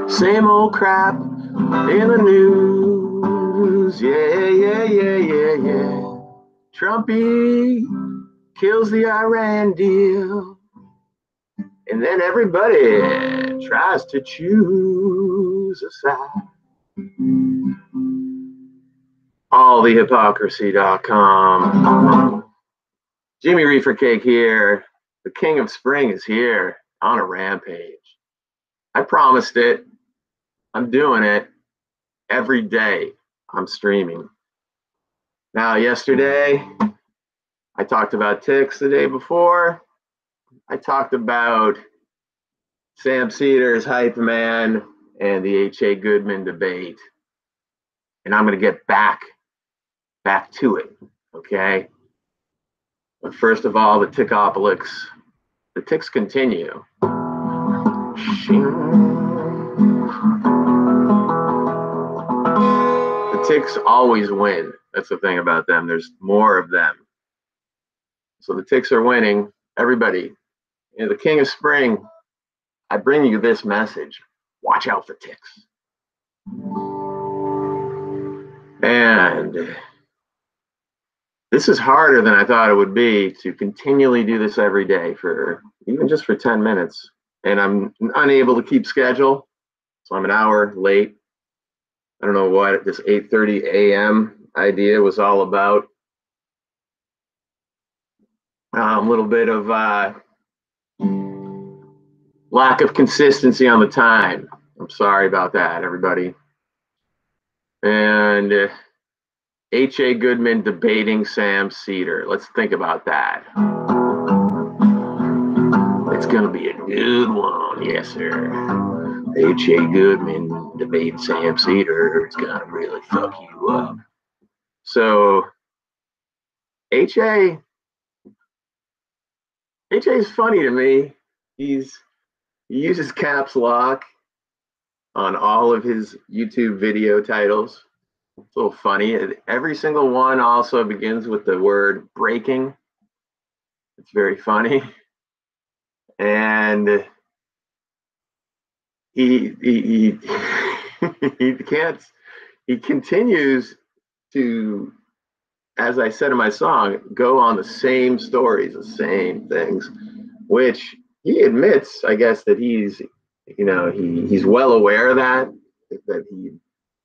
Same old crap in the news. Yeah. Trumpy kills the Iran deal. And then everybody tries to choose a side. Allthehypocrisy.com. Jimmy Reefercake here. The king of spring is here on a rampage. I promised it. I'm doing it every day. I'm streaming. Now, yesterday, I talked about ticks. The day before, I talked about Sam Seder's hype man and the H.A. Goodman debate. And I'm going to get back to it, okay? But first of all, the ticopolypse. The ticks continue. The ticks always win. That's the thing about them. There's more of them. So the ticks are winning. Everybody, the king of spring, I bring you this message. Watch out for ticks. And this is harder than I thought it would be to continually do this every day for even just for 10 minutes. And I'm unable to keep schedule. So I'm an hour late. I don't know what this 8:30 a.m. idea was all about. A little bit of lack of consistency on the time. I'm sorry about that, everybody. And H.A. Goodman debating Sam Seder. Let's think about that. It's going to be a good one. Yes, sir. H.A. Goodman debating Sam Seder. It's going to really fuck you up. So, H.A. is funny to me. He uses caps lock on all of his YouTube video titles. It's a little funny. Every single one also begins with the word breaking. It's very funny. And he continues to, as I said in my song, go on the same stories, the same things, which he admits, I guess, that he's well aware of that he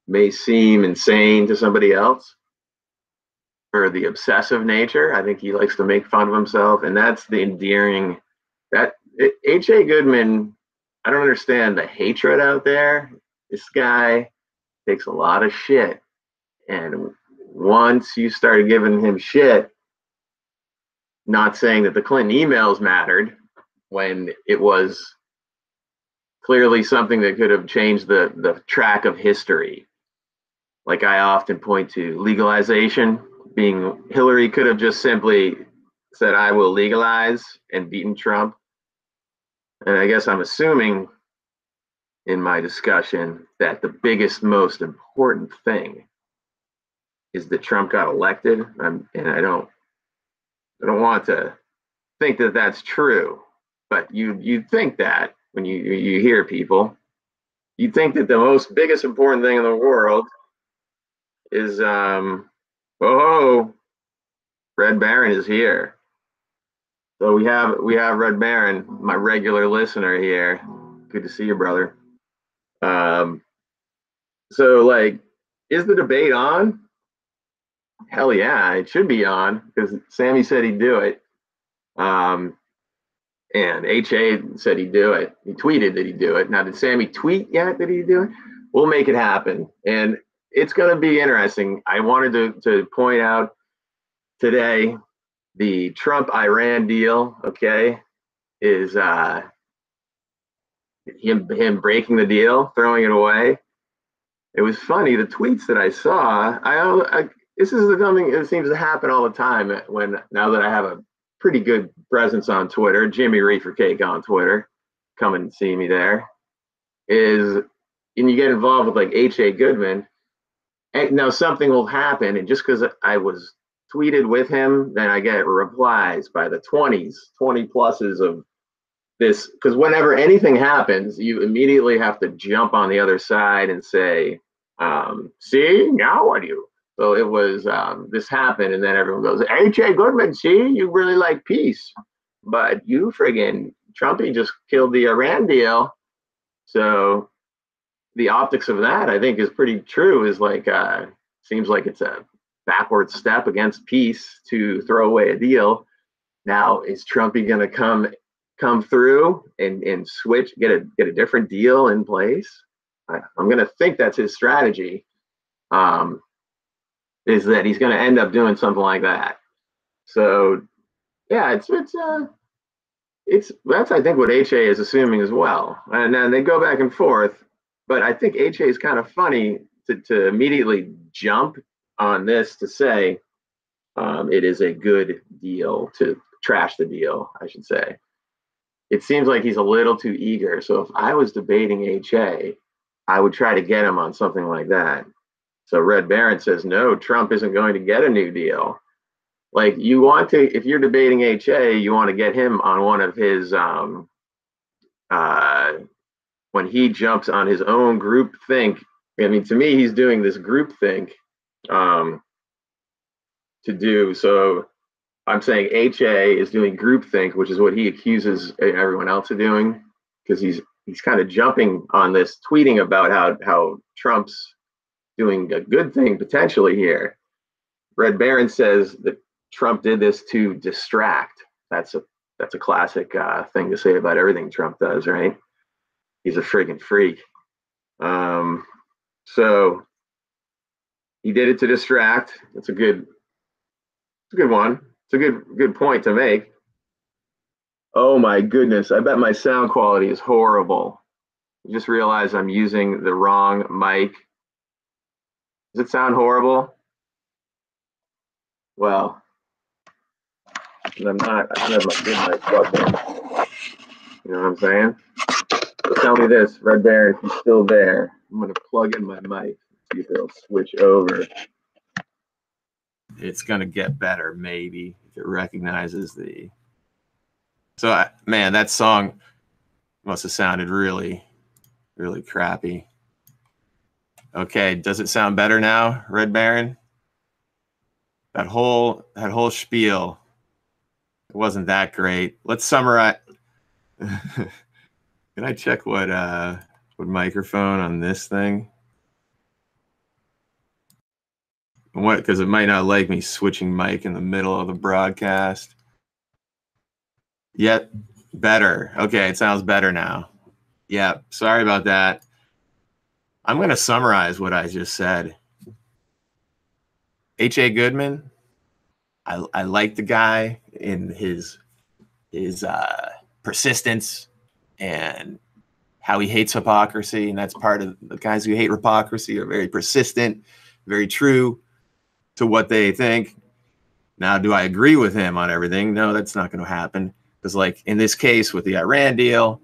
may seem insane to somebody else for the obsessive nature. I think he likes to make fun of himself, and that's the endearing. That H.A. Goodman, I don't understand the hatred out there. This guy takes a lot of shit, and once you started giving him shit, not saying that the Clinton emails mattered when it was clearly something that could have changed the track of history. Like I often point to legalization being, Hillary could have just simply said, I will legalize, and beaten Trump. And I guess I'm assuming in my discussion that the biggest, most important thing is that Trump got elected. And I don't want to think that that's true, but you'd think that when you hear people, you'd think that the biggest important thing in the world is Red Baron is here. So we have Red Baron, my regular listener here. Good to see you, brother. So like, is the debate on? Hell yeah, it should be on, because Sammy said he'd do it. And H.A. said he'd do it. He tweeted that he'd do it. Now, did Sammy tweet yet that he'd do it? We'll make it happen. And it's going to be interesting. I wanted to point out today the Trump-Iran deal, okay, is him breaking the deal, throwing it away. It was funny, the tweets that I saw, this is something that seems to happen all the time now that I have a pretty good presence on Twitter, Jimmy Reefercake on Twitter, come and see me there, and you get involved with like H.A. Goodman, and now something will happen, and just because I was tweeted with him, then I get replies by the 20 pluses of this, because whenever anything happens, you immediately have to jump on the other side and say, see, now what do you? So it was, this happened, and then everyone goes, H.A. Goodman, see, you really like peace, but you friggin' Trumpy just killed the Iran deal. So the optics of that, I think, is pretty true, is like, seems like it's a backward step against peace to throw away a deal. Now, is Trumpy going to come through and switch, get a different deal in place? I'm going to think that's his strategy, is that he's going to end up doing something like that. So yeah, it's that's, I think, what HA is assuming as well. And then they go back and forth, but I think HA is kind of funny to immediately jump on this to say it is a good deal, to trash the deal, I should say. It seems like he's a little too eager. So if I was debating HA, I would try to get him on something like that. So Red Baron says, no, Trump isn't going to get a new deal. Like, you want to, if you're debating HA, you want to get him on one of his, when he jumps on his own group think. I mean, to me, he's doing this group think to do. So I'm saying HA is doing groupthink, which is what he accuses everyone else of doing, because he's kind of jumping on this, tweeting about how Trump's doing a good thing potentially here. Red Baron says that Trump did this to distract. That's a classic thing to say about everything Trump does, right? He's a friggin' freak. So he did it to distract. It's a good one. It's a good point to make. Oh my goodness, I bet my sound quality is horrible. I just realized I'm using the wrong mic. Does it sound horrible? Well, I don't have my good mic plugged in. You know what I'm saying? So tell me this, Red Baron, if you're still there, I'm going to plug in my mic, see if it'll switch over. It's going to get better, maybe, if it recognizes the... So, man, that song must have sounded really, really crappy. Okay, does it sound better now, Red Baron? That whole spiel, it wasn't that great. Let's summarize. Can I check what microphone on this thing? What? Because it might not like me switching mic in the middle of the broadcast. Yet better. Okay, it sounds better now. Yeah, sorry about that. I'm going to summarize what I just said. H.A. Goodman, I like the guy in his persistence and how he hates hypocrisy, and that's part of the guys who hate hypocrisy are very persistent, very true to what they think. Now, do I agree with him on everything? No, that's not going to happen. Because, like, in this case with the Iran deal,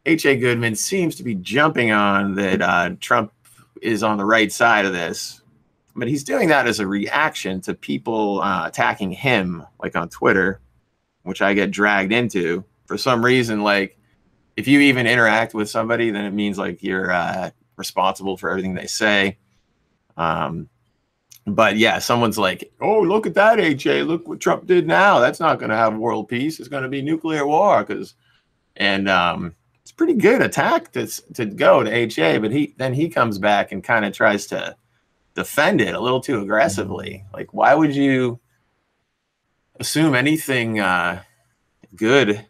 H.A. Goodman seems to be jumping on that Trump is on the right side of this. But he's doing that as a reaction to people attacking him, like on Twitter, which I get dragged into. For some reason, like, if you even interact with somebody, then it means, like, you're responsible for everything they say. But yeah, someone's like, oh, look at that, HA. Look what Trump did now. That's not going to have world peace. It's going to be nuclear war. And it's a pretty good attack to go to HA. But then he comes back and kind of tries to defend it a little too aggressively. Like, why would you assume anything good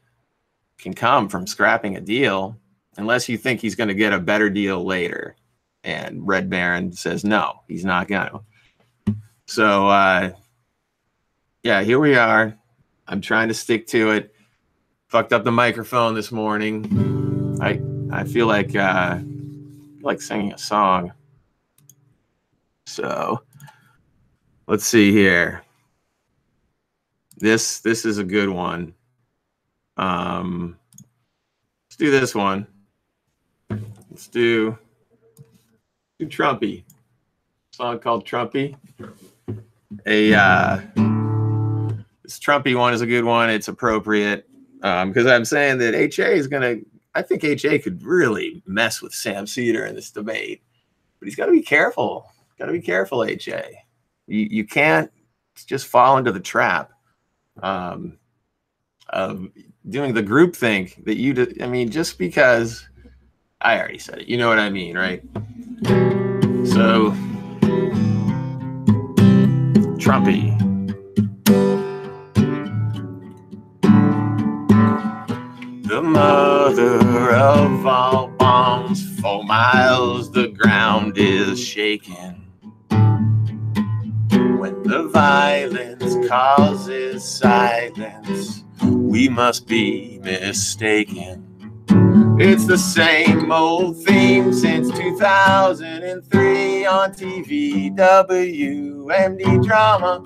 can come from scrapping a deal unless you think he's going to get a better deal later? And Red Baron says, no, he's not going to. So, yeah, here we are. I'm trying to stick to it. Fucked up the microphone this morning. I feel like singing a song. So, let's see here. This is a good one. Let's do this one. Let's do Trumpy. A song called Trumpy. This Trumpy one is a good one. It's appropriate. Because I'm saying that HA is going to, I think HA could really mess with Sam Seder in this debate, but he's got to be careful. Got to be careful, HA. You can't just fall into the trap of doing the groupthink that you did. I mean, just because I already said it, you know what I mean, right? So, Trumpy. The mother of all bombs, 4 miles the ground is shaking. When the violence causes silence, we must be mistaken. It's the same old theme since 2003 on TV, WMD drama.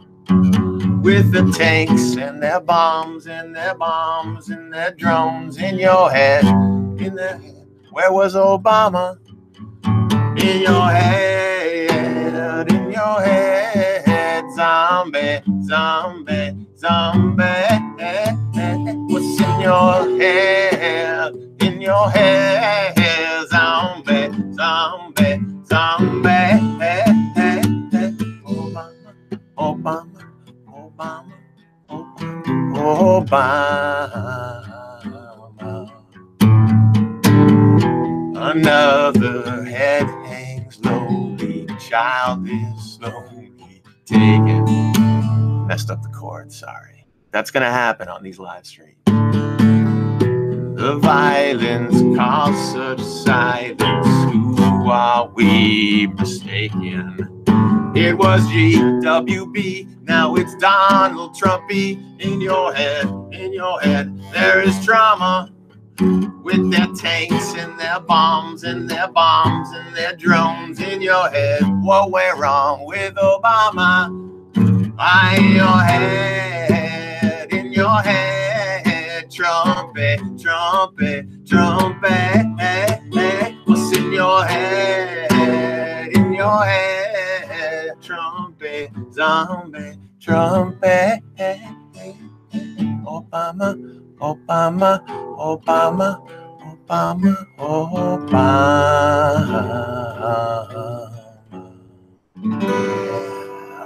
With the tanks and their bombs and their bombs and their drones in your head, in the head. Where was Obama? In your head, in your head, zombie, zombie, zombie. What's in your head? In your head, zombie, zombie, zombie. Obama, Obama, Obama, Obama. Another head hangs lowly, child is slowly taken. Messed up the chord, sorry. That's gonna happen on these live streams. The violence caused such silence. Who are we mistaken? It was GWB, now it's Donald Trumpy. In your head, there is drama. With their tanks and their bombs and their bombs and their drones in your head. What went wrong with Obama? In your head, trumpet, trumpet, trumpet. What's in your head? In your head, trumpet, zombie, trumpet. Obama, Obama, Obama, Obama, Obama.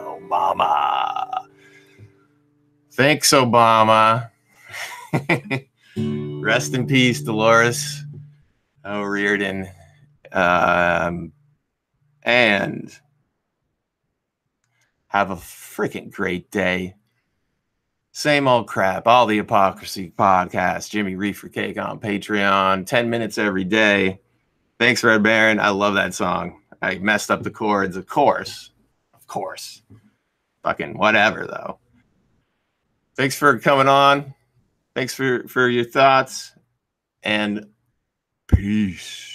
Obama. Thanks, Obama. Rest in peace, Dolores O'Riordan. And have a freaking great day. Same old crap, all the hypocrisy podcast, Jimmy Reefercake on Patreon, 10 minutes every day. Thanks, Red Baron. I love that song. I messed up the chords, of course. Fucking whatever, though. Thanks for coming on. Thanks for your thoughts. And peace.